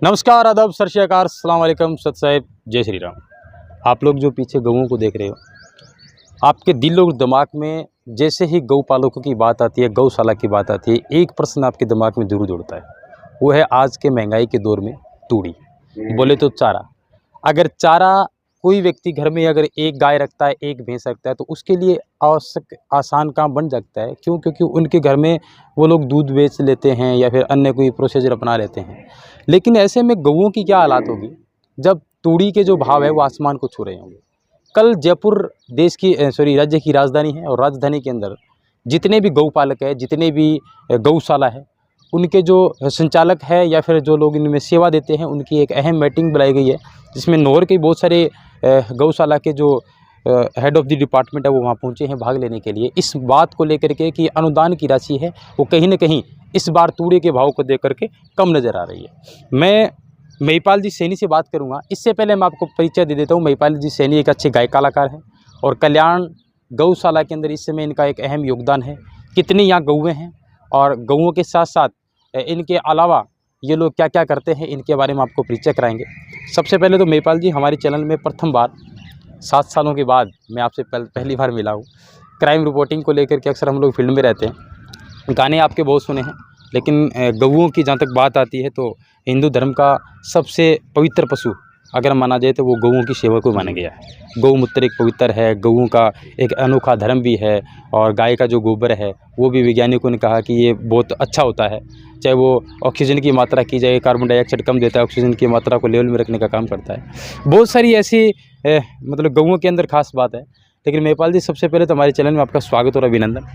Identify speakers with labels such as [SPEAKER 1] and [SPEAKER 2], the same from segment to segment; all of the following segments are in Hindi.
[SPEAKER 1] नमस्कार, आदाब, सत श्री अकाल, अस्सलाम वालेकुम, सत साहिब, जय श्री राम। आप लोग जो पीछे गऊओं को देख रहे हो, आपके दिल और दिमाग में जैसे ही गौ पालकों की बात आती है, गौशाला की बात आती है, एक प्रश्न आपके दिमाग में जरूर जुड़ता है। वो है आज के महंगाई के दौर में तूड़ी, बोले तो चारा। अगर चारा कोई व्यक्ति घर में अगर एक गाय रखता है, एक भैंस रखता है, तो उसके लिए आवश्यक आसान काम बन सकता है। क्यों? क्योंकि उनके घर में वो लोग दूध बेच लेते हैं या फिर अन्य कोई प्रोसीजर अपना लेते हैं। लेकिन ऐसे में गऊओं की क्या हालात होगी जब तूड़ी के जो भाव है वो आसमान को छू रहे होंगे। कल जयपुर देश की राज्य की राजधानी है, और राजधानी के अंदर जितने भी गौपालक है, जितने भी गौशाला है, उनके जो संचालक है या फिर जो लोग इनमें सेवा देते हैं, उनकी एक अहम मीटिंग बुलाई गई है, जिसमें नौर के बहुत सारे गौशाला के जो हेड ऑफ द डिपार्टमेंट है वो वहाँ पहुँचे हैं भाग लेने के लिए, इस बात को लेकर के कि अनुदान की राशि है वो कहीं न कहीं इस बार तूड़े के भाव को देख करके कम नज़र आ रही है। मैं महिपाल जी सैनी से बात करूंगा। इससे पहले मैं आपको परिचय दे देता हूं। महिपाल जी सैनी एक अच्छे गाय कलाकार हैं और कल्याण गौशाला के अंदर इस समय इनका एक अहम योगदान है। कितनी यहाँ गौएँ हैं और गौओं के साथ साथ इनके अलावा ये लोग क्या क्या करते हैं, इनके बारे में आपको परिचय कराएंगे। सबसे पहले तो महिपाल जी, हमारे चैनल में प्रथम बार 7 सालों के बाद मैं आपसे पहली बार मिला हूँ। क्राइम रिपोर्टिंग को लेकर के अक्सर हम लोग फील्ड में रहते हैं, गाने आपके बहुत सुने हैं, लेकिन गऊओं की जहाँ तक बात आती है तो हिंदू धर्म का सबसे पवित्र पशु अगर माना जाए तो वो गऊओं की सेवा को माना गया है। गौमूत्र एक पवित्र है, गऊओं का एक अनोखा धर्म भी है, और गाय का जो गोबर है वो भी वैज्ञानिकों ने कहा कि ये बहुत अच्छा होता है। चाहे वो ऑक्सीजन की मात्रा की जाए, कार्बन डाइऑक्साइड कम देता है, ऑक्सीजन की मात्रा को लेवल में रखने का काम करता है। बहुत सारी ऐसी मतलब गऊओं के अंदर खास बात है। लेकिन महिपाल जी, सबसे पहले तो हमारे चैनल में आपका स्वागत और अभिनंदन।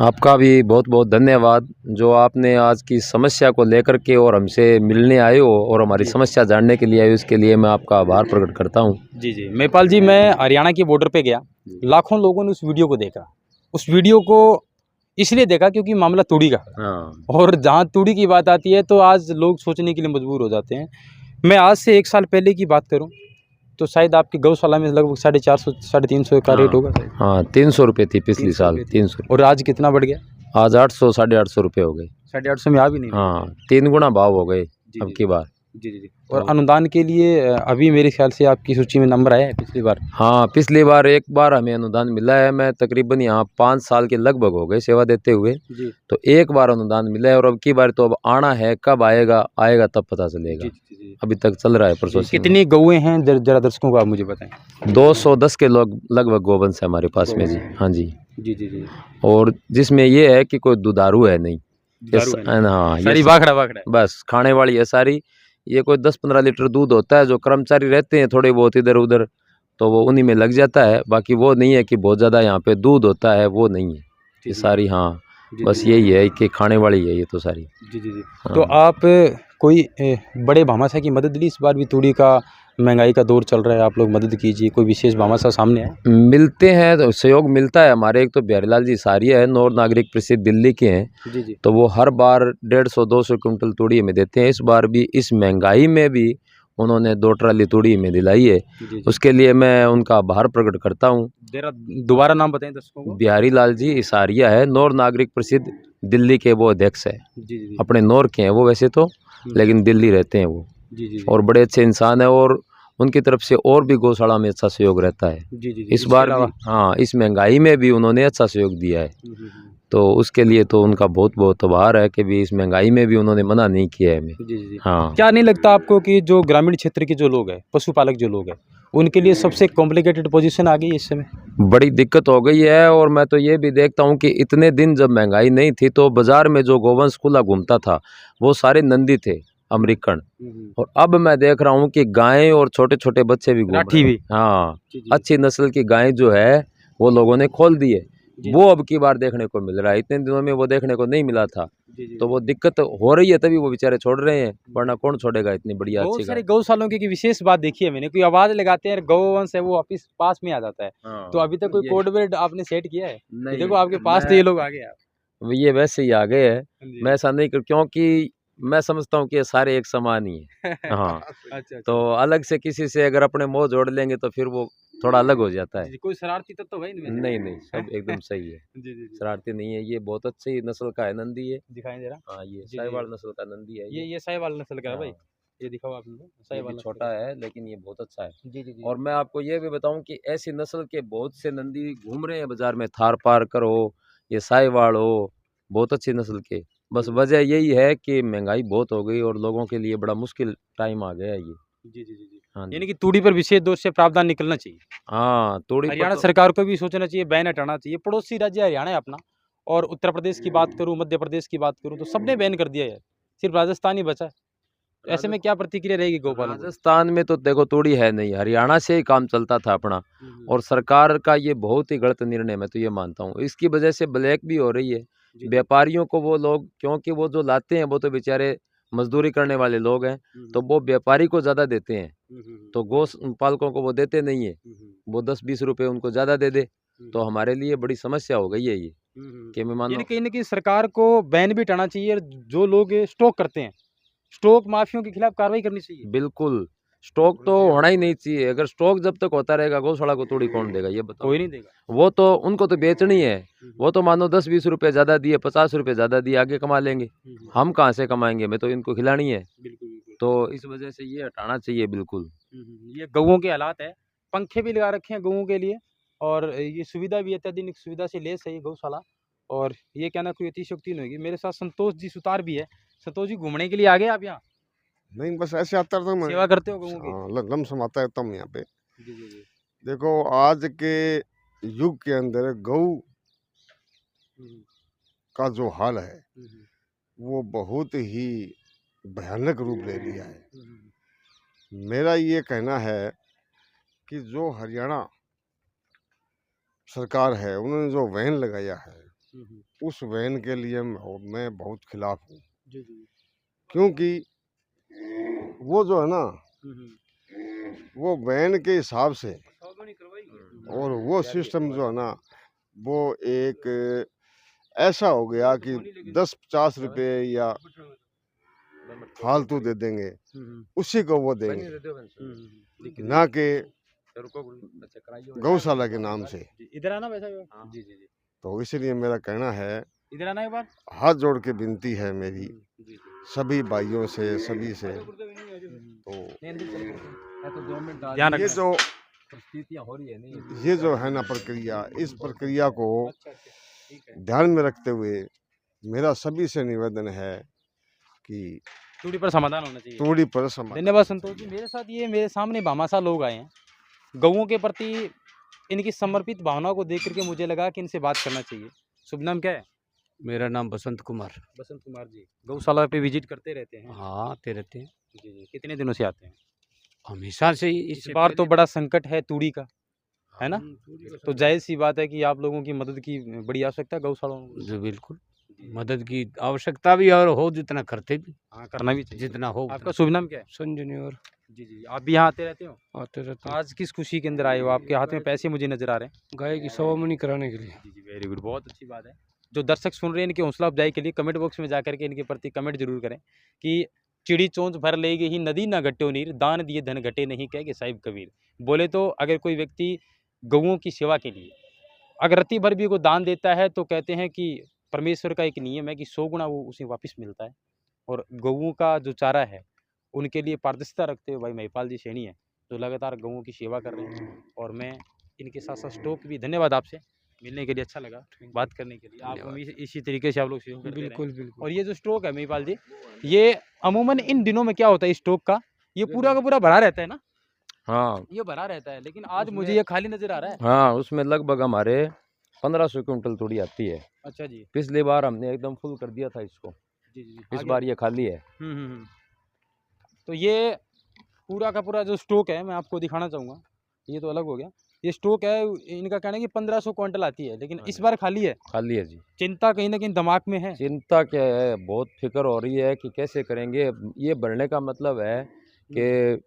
[SPEAKER 2] आपका भी बहुत बहुत धन्यवाद, जो आपने आज की समस्या को लेकर के और हमसे मिलने आए हो और हमारी समस्या जानने के लिए आए हो, इसके लिए मैं आपका आभार प्रकट करता हूं।
[SPEAKER 1] जी महिपाल जी, मैं हरियाणा की बॉर्डर पे गया, लाखों लोगों ने उस वीडियो को देखा। उस वीडियो को इसलिए देखा क्योंकि मामला तूड़ी का है। और जहाँ तूड़ी की बात आती है तो आज लोग सोचने के लिए मजबूर हो जाते हैं। मैं आज से 1 साल पहले की बात करूँ तो शायद आपकी गौशाला में लगभग 450 350 का रेट होगा।
[SPEAKER 2] हाँ, 300 रुपये थी पिछली साल, 300।
[SPEAKER 1] और आज कितना बढ़ गया?
[SPEAKER 2] आज 800 850 रुपये हो गए।
[SPEAKER 1] 850 में आ भी नहीं।
[SPEAKER 2] हाँ, 3 गुना भाव हो गए अब की बार।
[SPEAKER 1] जी। और अनुदान के लिए अभी मेरे ख्याल से आपकी सूची में नंबर आया है पिछली बार?
[SPEAKER 2] हाँ, पिछली बार एक बार हमें अनुदान मिला है। मैं तकरीबन यहाँ 5 साल के लगभग हो गए सेवा देते हुए
[SPEAKER 1] जी।
[SPEAKER 2] तो एक बार अनुदान मिला है, और अब की बार तो अब आना है। कब आएगा तब पता चलेगा। जी। अभी तक चल रहा है प्रोसेस।
[SPEAKER 1] कितनी गौएँ हैं जरा दर्शकों को आप मुझे बताएं।
[SPEAKER 2] 210 के लगभग गोवंश है हमारे पास में जी। हाँ जी।
[SPEAKER 1] जी।
[SPEAKER 2] और जिसमें ये है कि कोई दुधारू है नहीं। हाँ,
[SPEAKER 1] सारी बाखड़ा
[SPEAKER 2] बस खाने वाली है सारी। ये कोई 10-15 लीटर दूध होता है। जो कर्मचारी रहते हैं थोड़े बहुत इधर उधर, तो वो उन्हीं में लग जाता है। बाकी वो नहीं है कि बहुत ज़्यादा यहाँ पे दूध होता है, वो नहीं है ये सारी। हाँ, बस यही है कि खाने वाली है ये तो सारी। जी।
[SPEAKER 1] हाँ। तो आप कोई बड़े भामाशाह की मदद ली? इस बार भी तूड़ी का महंगाई का दौर चल रहा है, आप लोग मदद कीजिए। कोई विशेष भामाशाह सामने आए?
[SPEAKER 2] मिलते हैं तो सहयोग मिलता है हमारे। एक तो बिहारीलाल जी सारिया है, नौर नागरिक प्रसिद्ध दिल्ली के हैं। जी। तो वो हर बार 150-200 कुंटल तूड़ी में देते हैं। इस बार भी इस महंगाई में भी उन्होंने 2 ट्राली तूड़ी में दिलाई है। जी। उसके लिए मैं उनका आभार प्रकट करता हूँ।
[SPEAKER 1] दोबारा नाम बताएं दर्शकों को।
[SPEAKER 2] बिहारीलाल जी इसारिया है, नौर नागरिक प्रसिद्ध दिल्ली के वो अध्यक्ष है। जी। अपने नौर के हैं वो वैसे तो, लेकिन दिल्ली रहते हैं वो। जी। और बड़े अच्छे इंसान है, और उनकी तरफ से और भी गौशाला में अच्छा सहयोग रहता है। जी। इस बार भी हाँ, इस महंगाई में भी उन्होंने अच्छा सहयोग दिया है। तो उसके लिए तो उनका बहुत बहुत आभार है कि भी इस महंगाई में भी उन्होंने मना नहीं किया है हमें।
[SPEAKER 1] जी।
[SPEAKER 2] हाँ,
[SPEAKER 1] क्या नहीं लगता आपको कि जो ग्रामीण क्षेत्र के जो लोग हैं, पशुपालक जो लोग हैं, उनके लिए सबसे कॉम्प्लिकेटेड पोजीशन आ गई इस समय? बड़ी
[SPEAKER 2] दिक्कत हो गई है। और मैं तो ये भी देखता हूँ कि इतने दिन जब महंगाई नहीं थी तो बाजार में जो गोवंश खुला घूमता था वो सारे नंदी थे, अमेरिकन। और अब मैं देख रहा हूँ कि गायें और छोटे छोटे बच्चे भी घूम रहे हैं। हाँ, अच्छी नस्ल की गाय जो है वो लोगों ने खोल दी है। वो अब की बार देखने को मिल रहा है, इतने दिनों में वो देखने को नहीं मिला था। तो वो दिक्कत हो रही है, तभी वो बेचारे छोड़ रहे हैं, वरना कौन छोड़ेगा इतनी बढ़िया अच्छी गाय।
[SPEAKER 1] गौशालों की विशेष बात देखी है मैंने, कोई आवाज लगाते हैं गौवंश है वो वापिस पास में आ जाता है। तो अभी तक कोई कोड वर्ड आपने सेट किया है? नहीं, देखो आपके पास तो ये लोग आ गए।
[SPEAKER 2] ये वैसे ही आ गए हैं। मैं ऐसा नहीं कर, क्योंकि मैं समझता हूँ कि ये सारे एक समान ही है। हाँ। अच्छा। तो अलग से किसी से अगर अपने मोह जोड़ लेंगे तो फिर वो थोड़ा अलग हो जाता है।
[SPEAKER 1] कोई शरारती तत्व है इनमें?
[SPEAKER 2] नहीं, सब एकदम सही है। जी। शरारती नहीं है, ये बहुत अच्छी नस्ल का है, नंदी है।
[SPEAKER 1] दिखाएं जरा।
[SPEAKER 2] हाँ, ये साहिवाल नस्ल का नंदी है।
[SPEAKER 1] ये साहिवाल नस्ल का है भाई। ये दिखाओ आप इनको, सही
[SPEAKER 2] ये भी
[SPEAKER 1] वाला
[SPEAKER 2] छोटा है लेकिन ये बहुत अच्छा है।
[SPEAKER 1] जी जी जी।
[SPEAKER 2] और मैं आपको ये भी बताऊं कि ऐसी नस्ल के बहुत से नंदी घूम रहे हैं बाजार में, थार पारकर हो, ये साहिवाल हो, बहुत अच्छी नस्ल के। बस वजह यही है कि महंगाई बहुत हो गई और लोगों के लिए बड़ा मुश्किल टाइम आ गया है ये।
[SPEAKER 1] जी जी जी जी।
[SPEAKER 2] हाँ जी।
[SPEAKER 1] यानी कि तूड़ी पर विशेष रूप से प्रावधान निकलना चाहिए।
[SPEAKER 2] हाँ, तोड़ी पर
[SPEAKER 1] हरियाणा
[SPEAKER 2] तो
[SPEAKER 1] सरकार को भी सोचना चाहिए, बैन हटाना चाहिए। पड़ोसी राज्य हरियाणा है अपना, और उत्तर प्रदेश की बात करूँ, मध्य प्रदेश की बात करूँ, तो सबने बैन कर दिया है, सिर्फ राजस्थान ही बचा है। ऐसे में क्या प्रतिक्रिया रहेगी गौपालन को?
[SPEAKER 2] राजस्थान में तो देखो तोड़ी है नहीं, हरियाणा से ही काम चलता था अपना।
[SPEAKER 1] हम्म,
[SPEAKER 2] और सरकार का ये बहुत ही गलत निर्णय, मैं तो ये मानता हूँ। इसकी वजह से ब्लैक भी हो रही है।
[SPEAKER 1] जी जी।
[SPEAKER 2] व्यापारियों को वो लोग, क्योंकि वो जो लाते हैं वो तो बेचारे मजदूरी करने वाले लोग हैं, तो वो व्यापारी को ज़्यादा देते हैं, तो गौ पालकों को वो देते नहीं है। वो 10-20 रुपए उनको ज़्यादा दे दे, तो हमारे लिए बड़ी समस्या हो गई है ये। कि मैं
[SPEAKER 1] यानी
[SPEAKER 2] मानो
[SPEAKER 1] कहीं न कहीं सरकार को बैन भी हटाना चाहिए, और जो लोग स्टॉक करते हैं, स्टॉक माफियों के खिलाफ कार्रवाई करनी चाहिए।
[SPEAKER 2] बिल्कुल, स्टॉक तो होना ही नहीं चाहिए। अगर स्टॉक जब तक होता रहेगा, गौशाला को तोड़ी कौन देगा ये बताओ?
[SPEAKER 1] कोई नहीं देगा।
[SPEAKER 2] वो तो उनको तो बेचनी है। वो तो मानो 10-20 रुपए ज़्यादा दिए, 50 रुपए ज़्यादा दिए, आगे कमा लेंगे। हम कहाँ से कमाएँगे? मैं तो इनको खिलानी है।
[SPEAKER 1] बिल्कुल, बिल्कुल।
[SPEAKER 2] तो इस वजह से ये हटाना चाहिए बिल्कुल।
[SPEAKER 1] ये गऊओं के हालात है, पंखे भी लगा रखे हैं गऊओं के लिए, और ये सुविधा भी अत्याधुनिक सुविधा से लैस है ये गौशाला। और ये कहना कोई अतिशयोक्ति नहीं होगी। मेरे साथ संतोष जी सुतार भी है। संतोष जी, घूमने के लिए आ गए आप यहाँ?
[SPEAKER 3] नहीं, बस ऐसे आता रहता हूँ मैं।
[SPEAKER 1] सेवा करते हो गऊओं की?
[SPEAKER 3] हाँ, लमसम आता रहता हूँ यहाँ पे।
[SPEAKER 1] जी, जी, जी।
[SPEAKER 3] देखो, आज के युग के अंदर गऊ
[SPEAKER 1] हुँ,
[SPEAKER 3] का जो हाल है
[SPEAKER 1] हुँ, हुँ,
[SPEAKER 3] वो बहुत ही भयानक रूप ले लिया है।
[SPEAKER 1] हुँ, हुँ,
[SPEAKER 3] मेरा ये कहना है कि जो हरियाणा सरकार है, उन्होंने जो वैन लगाया है,
[SPEAKER 1] हुँ, हुँ।
[SPEAKER 3] उस वैन के लिए मैं बहुत खिलाफ हूँ।
[SPEAKER 1] जी, जी।
[SPEAKER 3] क्योंकि वो जो है ना,
[SPEAKER 1] हुँ, हुँ।
[SPEAKER 3] वो वैन के हिसाब से, और वो सिस्टम जो है ना, वो एक ऐसा हो गया कि 10-50 रुपए या फालतू दे देंगे,
[SPEAKER 1] हुँ, हुँ,
[SPEAKER 3] उसी को वो देंगे,
[SPEAKER 1] हुँ।
[SPEAKER 3] ना कि गौशाला के नाम से।
[SPEAKER 1] जी, इधर आना वैसा ही है। जी, जी, जी।
[SPEAKER 3] तो इसलिए मेरा कहना है,
[SPEAKER 1] इधर आना एक बार।
[SPEAKER 3] हाथ जोड़ के विनती है मेरी
[SPEAKER 1] जी, जी।
[SPEAKER 3] सभी भाइयों से, सभी से। तो
[SPEAKER 1] ध्यान
[SPEAKER 3] ये
[SPEAKER 1] रखना।
[SPEAKER 3] जो
[SPEAKER 2] परिस्थितियाँ हो रही है नहीं।
[SPEAKER 3] ये जो है ना प्रक्रिया, इस प्रक्रिया को
[SPEAKER 1] अच्छा, अच्छा, ठीक है।
[SPEAKER 3] ध्यान में रखते हुए मेरा सभी से निवेदन है कि
[SPEAKER 1] दूरी पर समाधान होना चाहिए।
[SPEAKER 3] तूड़ी पर समाधान।
[SPEAKER 1] धन्यवाद संतोष जी। मेरे साथ ये मेरे सामने भामाशाह लोग आए हैं। गऊओं के प्रति इनकी समर्पित भावना को देख करके मुझे लगा कि इनसे बात करना चाहिए। शुभ नाम क्या है?
[SPEAKER 4] मेरा नाम बसंत कुमार।
[SPEAKER 1] बसंत कुमार जी। गौशाला पे विजिट करते रहते हैं?
[SPEAKER 4] हाँ, आते रहते हैं।
[SPEAKER 1] जी, जी। कितने दिनों से आते हैं?
[SPEAKER 4] हमेशा से ही
[SPEAKER 1] इस
[SPEAKER 4] इससे
[SPEAKER 1] बार तो
[SPEAKER 4] पहले
[SPEAKER 1] बड़ा संकट है तूड़ी का, है ना?
[SPEAKER 4] पूरी का
[SPEAKER 1] तो
[SPEAKER 4] सब-
[SPEAKER 1] जायज़-सी बात है कि आप लोगों की मदद की बड़ी आवश्यकता है गौशालाओं को।
[SPEAKER 4] जी बिल्कुल,
[SPEAKER 1] जी।
[SPEAKER 4] मदद की आवश्यकता भी और हो जितना करते भी,
[SPEAKER 1] हाँ, करना भी चाहिए।
[SPEAKER 4] जितना हो
[SPEAKER 1] आपका शुभ नाम क्या है?
[SPEAKER 4] संजनी और
[SPEAKER 1] जी, जी। आप भी यहाँ आते रहते हो?
[SPEAKER 4] आते रहते हैं।
[SPEAKER 1] आज किस खुशी के अंदर आए हो? आपके हाथ में पैसे मुझे नज़र आ रहे हैं।
[SPEAKER 4] गाय की सवामनी कराने के लिए।
[SPEAKER 1] जी, जी। वेरी गुड, बहुत अच्छी बात है। जो दर्शक सुन रहे हैं, इनकी हौसला अफ़ज़ाई के लिए कमेंट बॉक्स में जाकर के इनके प्रति कमेंट ज़रूर करें कि चिड़ी चोंच भर ले गई नदी ना घट्यो नीर, दान दिए धन घटे नहीं कह के साहिब कबीर। बोले तो अगर कोई व्यक्ति गऊओं की सेवा के लिए अगर रत्ती भर भी को दान देता है, तो कहते हैं कि परमेश्वर का एक नियम है कि 100 गुना वो उसे वापस मिलता है। और गऊओं का जो चारा है, उनके लिए पारदर्शिता रखते हुए भाई महिपाल जी सैनी हैं, जो लगातार गऊओं की सेवा कर रहे हैं। और मैं इनके साथ-साथ स्टॉक भी धन्यवाद आपसे, मिलने के लिए अच्छा लगा, बात करने के लिए। आप इसी तरीके से आप लोग सहयोग करते रहें।
[SPEAKER 4] बिल्कुल, बिल्कुल।
[SPEAKER 1] और ये जो स्टॉक है महिपाल जी, ये अमूमन इन दिनों में क्या होता है इस स्टॉक का, ये पूरा का पूरा भरा रहता है ना?
[SPEAKER 2] हाँ,
[SPEAKER 1] ये भरा रहता है, लेकिन आज मुझे ये खाली नज़र आ रहा है।
[SPEAKER 2] हाँ, उसमें लगभग हमारे 1500 क्विंटल तूड़ी आती है।
[SPEAKER 1] अच्छा जी।
[SPEAKER 2] पिछली बार हमने एकदम फुल कर दिया था इसको,
[SPEAKER 1] जी, जी।
[SPEAKER 2] इस
[SPEAKER 1] आगे-
[SPEAKER 2] बार ये खाली है।
[SPEAKER 1] हुँ। तो ये पूरा का पूरा जो स्टॉक है, मैं आपको दिखाना चाहूँगा। ये तो अलग हो गया। ये स्टॉक है, इनका कहना है कि 1500 क्विंटल आती है, लेकिन इस बार खाली है।
[SPEAKER 2] खाली है जी।
[SPEAKER 1] चिंता कहीं न कहीं दिमाग में है।
[SPEAKER 2] चिंता क्या है, बहुत फिक्र हो रही है कि कैसे करेंगे। ये बढ़ने का मतलब है कि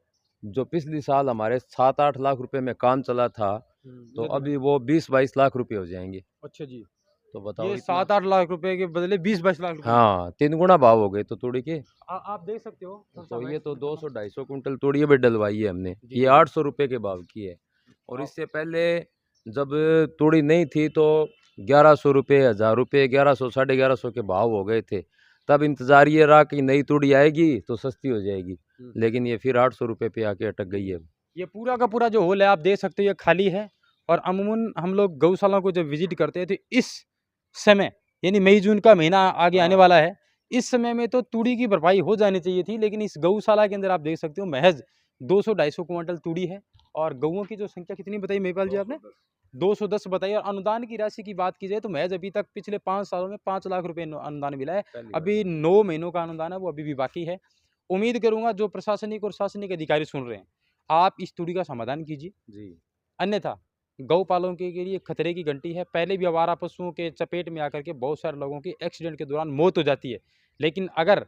[SPEAKER 2] जो पिछली साल हमारे 7-8 लाख रुपए में काम चला था, तो अभी वो 20-22 लाख रुपए हो जाएंगे।
[SPEAKER 1] अच्छा जी।
[SPEAKER 2] तो बताओ
[SPEAKER 1] ये
[SPEAKER 2] इतना-
[SPEAKER 1] 7-8 लाख रुपए के बदले 20-22 लाख रुपए।
[SPEAKER 2] हाँ, 3 गुना भाव हो गए तो तूड़ी के।
[SPEAKER 1] आप देख सकते हो।
[SPEAKER 2] तो ये तो 200-250 कुंटल तूड़ी भी डलवाई है हमने।
[SPEAKER 1] जी,
[SPEAKER 2] ये 800 रुपए के भाव की है। और इससे पहले जब तूड़ी नहीं थी तो 1100 रुपये, 1000 रुपये, 1100, 1150 के भाव हो गए थे। तब इंतज़ार ये रहा कि नई तूड़ी आएगी तो सस्ती हो जाएगी। लेकिन ये फिर 800 रुपये पे आके अटक गई है।
[SPEAKER 1] ये पूरा का पूरा जो होल है आप देख सकते हो ये खाली है। और अमूमन हम लोग गौशाला को जब विजिट करते हैं तो इस समय यानी मई जून का महीना आगे आने वाला है, इस समय में तो तूड़ी की भरपाई हो जानी चाहिए थी, लेकिन इस गौशाला के अंदर आप देख सकते हो महज 200-250 क्विंटल तूड़ी है। और गौओं की जो संख्या कितनी बताई महिपाल जी आपने? 210 बताई। और अनुदान की राशि की बात की जाए तो महज अभी तक पिछले 5 सालों में 5 लाख रुपए अनुदान मिला है। अभी 9 महीनों का अनुदान है वो अभी भी बाकी है। उम्मीद करूंगा जो प्रशासनिक और शासनिक अधिकारी सुन रहे हैं, आप इस तूड़ी का समाधान कीजिए
[SPEAKER 2] जी।
[SPEAKER 1] अन्यथा गौपालकों के लिए खतरे की घंटी है। पहले भी आवारा पशुओं के चपेट में आकर के बहुत सारे लोगों की एक्सीडेंट के दौरान मौत हो जाती है, लेकिन अगर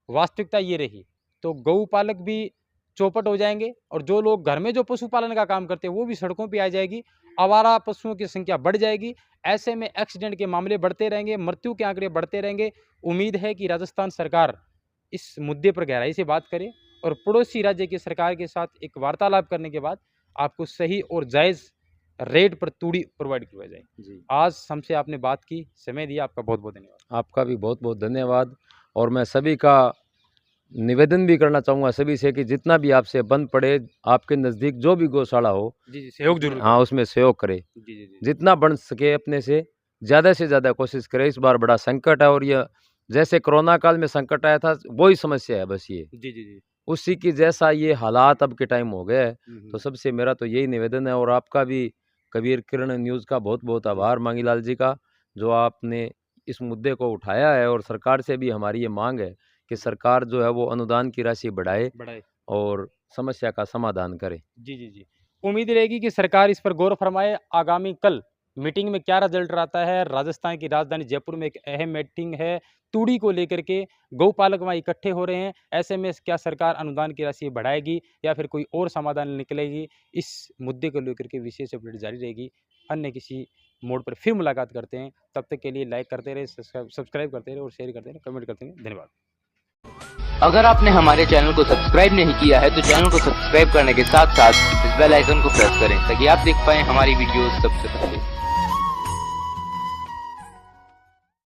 [SPEAKER 1] वास्तविकता ये रही तो गौपालक भी चौपट हो जाएंगे और जो लोग घर में जो पशुपालन का काम करते हैं वो भी सड़कों पे आ जाएगी, आवारा पशुओं की संख्या बढ़ जाएगी। ऐसे में एक्सीडेंट के मामले बढ़ते रहेंगे, मृत्यु के आंकड़े बढ़ते रहेंगे। उम्मीद है कि राजस्थान सरकार इस मुद्दे पर गहराई से बात करे और पड़ोसी राज्य की सरकार के साथ एक वार्तालाप करने के बाद आपको सही और जायज़ रेट पर तूड़ी प्रोवाइड करवाई जाए।
[SPEAKER 2] जी।
[SPEAKER 1] आज हमसे आपने बात की, समय दिया, आपका बहुत बहुत धन्यवाद।
[SPEAKER 2] आपका भी बहुत बहुत धन्यवाद। और मैं सभी का निवेदन भी करना चाहूँगा सभी से कि जितना भी आपसे बंद पड़े, आपके नज़दीक जो भी गौशाला हो,
[SPEAKER 1] जी सहयोग जरूर
[SPEAKER 2] हाँ उसमें सहयोग करे।
[SPEAKER 1] जी।
[SPEAKER 2] जितना बन सके अपने से ज़्यादा कोशिश करें। इस बार बड़ा संकट है और यह जैसे कोरोना काल में संकट आया था वही समस्या है बस ये,
[SPEAKER 1] जी।
[SPEAKER 2] उसी की जैसा ये हालात अब के टाइम हो गए है। तो सबसे मेरा तो यही निवेदन है। और आपका भी कबीर किरण न्यूज़ का बहुत बहुत आभार मांगीलाल जी का, जो आपने इस मुद्दे को उठाया है। और सरकार से भी हमारी ये मांग है कि सरकार जो है वो अनुदान की राशि बढ़ाए और समस्या का समाधान करे।
[SPEAKER 1] जी। उम्मीद रहेगी कि सरकार इस पर गौर फरमाए। आगामी कल मीटिंग में क्या रिजल्ट रहता है। राजस्थान की राजधानी जयपुर में एक अहम मीटिंग है तूड़ी को लेकर के, गौपालक वहाँ इकट्ठे हो रहे हैं। ऐसे में क्या सरकार अनुदान की राशि बढ़ाएगी या फिर कोई और समाधान निकलेगी, इस मुद्दे को लेकर के विशेष अपडेट जारी रहेगी। अन्य किसी मोड पर फिर मुलाकात करते हैं, तब तक के लिए लाइक करते रहे, सब्सक्राइब करते रहे और शेयर करते रहे, कमेंट करते रहे। धन्यवाद।
[SPEAKER 5] अगर आपने हमारे चैनल को सब्सक्राइब नहीं किया है तो चैनल को सब्सक्राइब करने के साथ साथ इस बेल आइकन को प्रेस करें ताकि आप देख पाएं हमारी वीडियोस सबसे पहले।